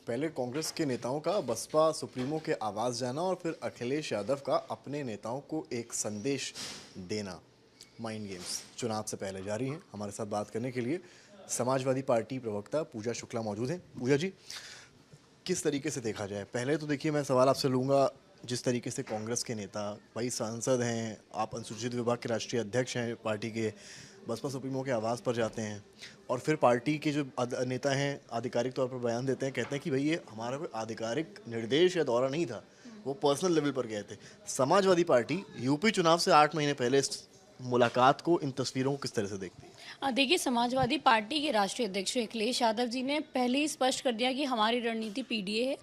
पहले कांग्रेस के नेताओं का बसपा सुप्रीमो के आवाज जाना और फिर अखिलेश यादव का अपने नेताओं को एक संदेश देना। माइंड गेम्स चुनाव से पहले जारी हैं। हमारे साथ बात करने के लिए समाजवादी पार्टी प्रवक्ता पूजा शुक्ला मौजूद हैं। पूजा जी, किस तरीके से देखा जाए, पहले तो देखिए मैं सवाल आपसे लूँगा, जिस तरीके से कांग्रेस के नेता, भाई सांसद हैं आप, अनुसूचित विभाग के राष्ट्रीय अध्यक्ष हैं पार्टी के, बसपा सुप्रीमो के आवाज़ पर जाते हैं और फिर पार्टी के जो नेता हैं आधिकारिक तौर पर बयान देते हैं, कहते हैं कि भाई ये हमारा कोई आधिकारिक निर्देश या दौरा नहीं था, वो पर्सनल लेवल पर गए थे। समाजवादी पार्टी यूपी चुनाव से 8 महीने पहले इस मुलाकात को, इन तस्वीरों को किस तरह से देखती है? देखिए, समाजवादी पार्टी के राष्ट्रीय अध्यक्ष अखिलेश यादव जी ने पहले ही स्पष्ट कर दिया कि हमारी रणनीति पीडीए है।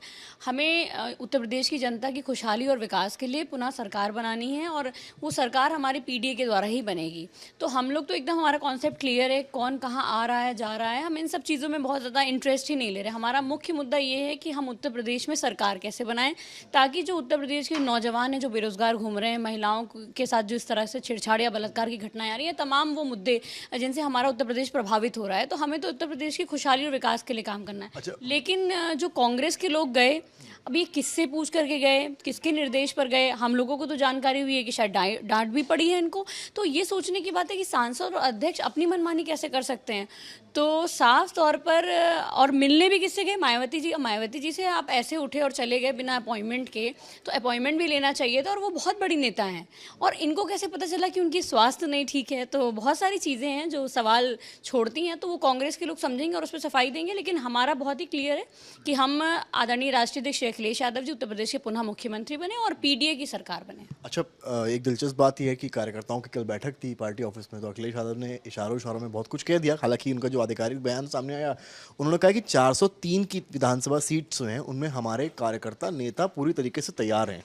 हमें उत्तर प्रदेश की जनता की खुशहाली और विकास के लिए पुनः सरकार बनानी है और वो सरकार हमारी पीडीए के द्वारा ही बनेगी। तो हम लोग तो एकदम, हमारा कॉन्सेप्ट क्लियर है, कौन कहाँ आ रहा है जा रहा है, हम इन सब चीज़ों में बहुत ज़्यादा इंटरेस्ट ही नहीं ले रहे। हमारा मुख्य मुद्दा ये है कि हम उत्तर प्रदेश में सरकार कैसे बनाएं, ताकि जो उत्तर प्रदेश के नौजवान हैं जो बेरोजगार घूम रहे हैं, महिलाओं के साथ जो इस तरह से छेड़छाड़ या बलात्कार की घटनाएं आ रही हैं, तमाम वो मुद्दे जिनसे हमारा उत्तर प्रदेश प्रभावित हो रहा है, तो हमें तो उत्तर प्रदेश की खुशहाली और विकास के लिए काम करना है। अच्छा। लेकिन जो कांग्रेस के लोग गए, अब ये किससे पूछ करके गए, किसके निर्देश पर गए, हम लोगों को तो जानकारी हुई है कि शायद डांट भी पड़ी है इनको। तो ये सोचने की बात है कि सांसद और अध्यक्ष अपनी मनमानी कैसे कर सकते हैं। तो साफ तौर पर और मिलने भी किससे गए, मायावती जी से आप ऐसे उठे और चले गए बिना अपॉइंटमेंट के, तो अपॉइंटमेंट भी लेना चाहिए था। और वो बहुत बड़ी नेता हैं और इनको कैसे पता चला कि उनकी स्वास्थ्य नहीं ठीक है। तो बहुत सारी चीज़ें हैं जो सवाल छोड़ती हैं, तो वो कांग्रेस के लोग समझेंगे और उस पर सफाई देंगे। लेकिन हमारा बहुत ही क्लियर है कि हम आदरणीय राष्ट्रीय अध्यक्ष अखिलेश यादव जी उत्तर प्रदेश के पुनः मुख्यमंत्री बने और पीडीए की सरकार बने। अच्छा, एक दिलचस्प बात यह है कि कार्यकर्ताओं की कल बैठक थी पार्टी ऑफिस में, तो अखिलेश यादव ने इशारों में बहुत कुछ कह दिया। हालांकि उनका जो आधिकारिक बयान सामने आया, उन्होंने कहा कि 403 की विधानसभा सीट्स हैं, उनमें हमारे कार्यकर्ता नेता पूरी तरीके से तैयार हैं।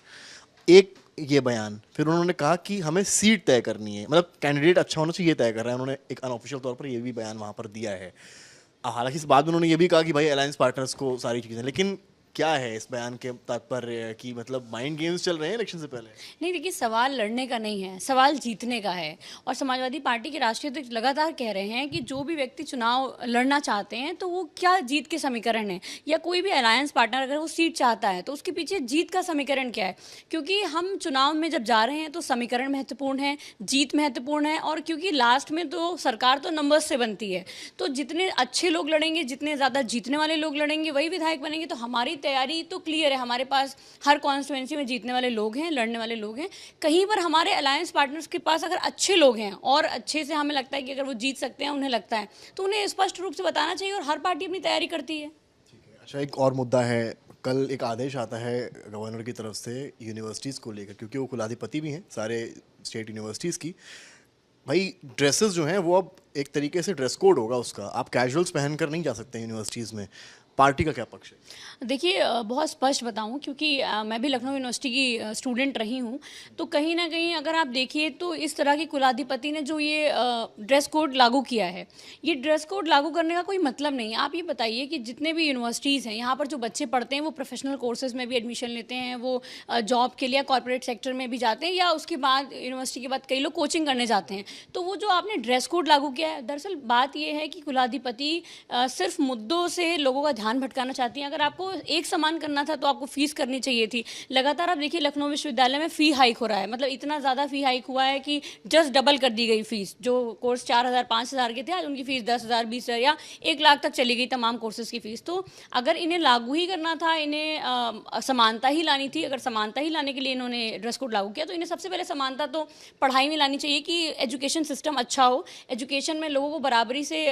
एक ये बयान, फिर उन्होंने कहा कि हमें सीट तय करनी है, मतलब कैंडिडेट अच्छा होना चाहिए, ये तय कर रहा है। उन्होंने एक अनऑफिशियल तौर पर ये भी बयान वहाँ पर दिया है। हालांकि इस बाद में उन्होंने ये भी कहा कि भाई अलायंस पार्टनर्स को सारी चीज़ें, लेकिन क्या है इस बयान के तात्पर्य, कि मतलब माइंड गेम्स चल रहे हैं इलेक्शन से पहले? नहीं, देखिए, सवाल लड़ने का नहीं है, सवाल जीतने का है। और समाजवादी पार्टी के राष्ट्रीय अध्यक्ष लगातार कह रहे हैं कि जो भी व्यक्ति चुनाव लड़ना चाहते हैं तो वो क्या जीत के समीकरण है, या कोई भी अलायंस पार्टनर अगर वो सीट चाहता है तो उसके पीछे जीत का समीकरण क्या है। क्योंकि हम चुनाव में जब जा रहे हैं तो समीकरण महत्वपूर्ण है, जीत महत्वपूर्ण है। और क्योंकि लास्ट में तो सरकार तो नंबर्स से बनती है, तो जितने अच्छे लोग लड़ेंगे, जितने ज़्यादा जीतने वाले लोग लड़ेंगे, वही विधायक बनेंगे। तो हमारी तैयारी तो क्लियर है, हमारे पास हर कॉन्स्टिट्यूंसी में जीतने वाले लोग हैं, लड़ने वाले लोग हैं। कहीं पर हमारे अलायंस पार्टनर्स के पास अगर अच्छे लोग हैं और अच्छे से हमें लगता है कि अगर वो जीत सकते हैं, उन्हें लगता है, तो उन्हें स्पष्ट रूप से बताना चाहिए और हर पार्टी अपनी तैयारी करती है। अच्छा, एक और मुद्दा है, कल एक आदेश आता है गवर्नर की तरफ से यूनिवर्सिटीज़ को लेकर, क्योंकि वो कुलाधिपति भी हैं सारे स्टेट यूनिवर्सिटीज़ की। भाई ड्रेसेस जो हैं वो अब एक तरीके से ड्रेस कोड होगा उसका, आप कैजुअल्स पहन कर नहीं जा सकते यूनिवर्सिटीज़ में। पार्टी का क्या पक्ष है? देखिए, बहुत स्पष्ट बताऊं, क्योंकि मैं भी लखनऊ यूनिवर्सिटी की स्टूडेंट रही हूं, तो कहीं ना कहीं अगर आप देखिए तो इस तरह की कुलाधिपति ने जो ये ड्रेस कोड लागू किया है, ये ड्रेस कोड लागू करने का कोई मतलब नहीं है। आप ये बताइए कि जितने भी यूनिवर्सिटीज़ हैं, यहाँ पर जो बच्चे पढ़ते हैं वो प्रोफेशनल कोर्सेज में भी एडमिशन लेते हैं, वो जॉब के लिए कॉर्पोरेट सेक्टर में भी जाते हैं, या उसके बाद यूनिवर्सिटी के बाद कई लोग कोचिंग करने जाते हैं। तो वो जो आपने ड्रेस कोड लागू किया है, दरअसल बात ये है कि कुलाधिपति सिर्फ मुद्दों से लोगों का ध्यान भटकाना चाहती हैं। अगर आपको एक समान करना था तो आपको फीस करनी चाहिए थी। लगातार आप देखिए लखनऊ विश्वविद्यालय में फ़ी हाइक हो रहा है, मतलब इतना ज़्यादा फ़ी हाइक हुआ है कि जस्ट डबल कर दी गई फ़ीस। जो कोर्स 4,000 5,000 के थे, आज उनकी फ़ीस 10,000 20,000 या 1 लाख तक चली गई तमाम कोर्सेज़ की फ़ीस। तो अगर इन्हें लागू ही करना था, इन्हें समानता ही लानी थी, अगर समानता ही लाने के लिए इन्होंने ड्रेस कोड लागू किया, तो इन्हें सबसे पहले समानता तो पढ़ाई में लानी चाहिए कि एजुकेशन सिस्टम अच्छा हो, एजुकेशन में लोगों को बराबरी से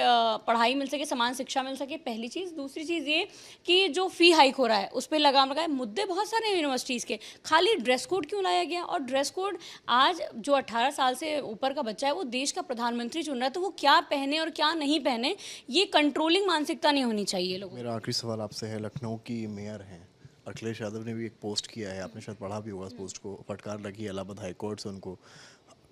पढ़ाई मिल सके, समान शिक्षा मिल सके, पहली चीज़। दूसरी चीज़ ये कि जो फ़ी हाइक हो रहा है उस पर लगाम लगाए। मुद्दे बहुत सारे हैं यूनिवर्सिटीज़ के, खाली ड्रेस कोड क्यों लाया गया? और ड्रेस कोड, आज जो 18 साल से ऊपर का बच्चा है वो देश का प्रधानमंत्री चुन रहा है, तो वो क्या पहने और क्या नहीं पहने, ये कंट्रोलिंग मानसिकता नहीं होनी चाहिए लोगों। मेरा आखिरी सवाल आपसे है, लखनऊ की मेयर हैं अखिलेश यादव ने भी एक पोस्ट किया है, आपने शायद पढ़ा भी होगा उस पोस्ट को, फटकार लगी इलाहाबाद हाई कोर्ट से उनको।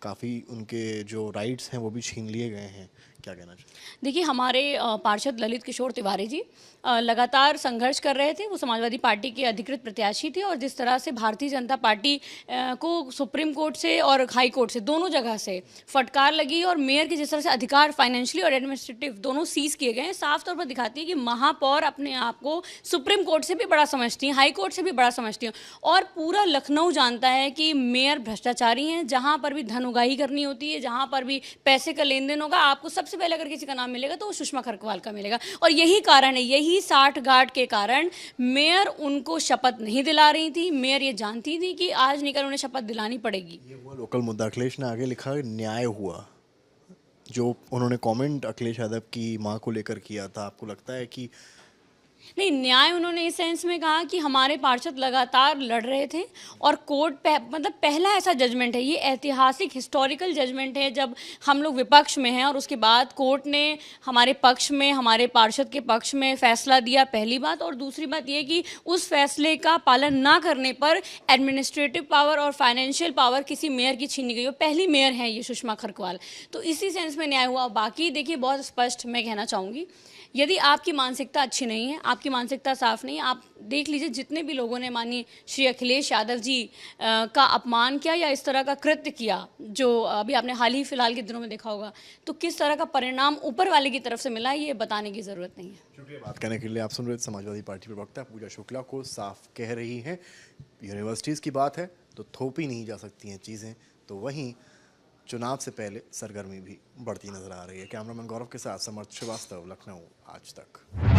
काफ़ी उनके जो राइट्स हैं वो भी छीन लिए गए हैं, क्या कहना चाहिए? देखिए, हमारे पार्षद ललित किशोर तिवारी जी लगातार संघर्ष कर रहे थे। वो समाजवादी पार्टी के अधिकृत प्रत्याशी थे और जिस तरह से भारतीय जनता पार्टी को सुप्रीम कोर्ट से और हाई कोर्ट से दोनों जगह से फटकार लगी और मेयर के जिस तरह से अधिकार फाइनेंशियली और एडमिनिस्ट्रेटिव दोनों सीज किए गए हैं, साफ तौर पर दिखाती है कि महापौर अपने आप को सुप्रीम कोर्ट से भी बड़ा समझती हैं, हाई कोर्ट से भी बड़ा समझती हैं। और पूरा लखनऊ जानता है कि मेयर भ्रष्टाचारी हैं। जहाँ पर भी धन उगाही करनी होती है, जहाँ पर भी पैसे का लेन देन होगा, आपको सबसे पहले अगर किसी का नाम मिलेगा तो वो सुषमा खरकवाल का मिलेगा। और यही कारण है, यही साठगांठ के कारण मेयर उनको शपथ नहीं दिला रही थी। मेयर ये जानती थी कि आज निकल उन्हें शपथ दिलानी पड़ेगी। ये हुआ लोकल मुद्दा। अखिलेश ने आगे लिखा न्याय हुआ। जो उन्होंने कमेंट अखिलेश यादव की मां को लेकर किया था, आपको लगता है कि नहीं, न्याय उन्होंने इस सेंस में कहा कि हमारे पार्षद लगातार लड़ रहे थे और कोर्ट मतलब पहला ऐसा जजमेंट है, ये ऐतिहासिक हिस्टोरिकल जजमेंट है जब हम लोग विपक्ष में हैं और उसके बाद कोर्ट ने हमारे पक्ष में, हमारे पार्षद के पक्ष में फैसला दिया, पहली बात। और दूसरी बात ये कि उस फैसले का पालन ना करने पर एडमिनिस्ट्रेटिव पावर और फाइनेंशियल पावर किसी मेयर की छीनी गई। वो पहली मेयर हैं ये सुषमा खरकवाल, तो इसी सेंस में न्याय हुआ। बाकी देखिए, बहुत स्पष्ट मैं कहना चाहूँगी, यदि आपकी मानसिकता अच्छी नहीं है, आपकी मानसिकता साफ नहीं है, आप देख लीजिए जितने भी लोगों ने माननीय श्री अखिलेश यादव जी का अपमान किया या इस तरह का कृत्य किया, जो अभी आपने हाल ही फिलहाल के दिनों में देखा होगा, तो किस तरह का परिणाम ऊपर वाले की तरफ से मिला है, ये बताने की ज़रूरत नहीं है। शुक्रिया बात करने के लिए। आप सुन रहे थे समाजवादी पार्टी प्रवक्ता पूजा शुक्ला को साफ कह रही हैं यूनिवर्सिटीज़ की बात है तो थोपी नहीं जा सकती हैं चीज़ें, तो वहीं चुनाव से पहले सरगर्मी भी बढ़ती नजर आ रही है। कैमरामैन गौरव के साथ समर्थ श्रीवास्तव, लखनऊ आज तक।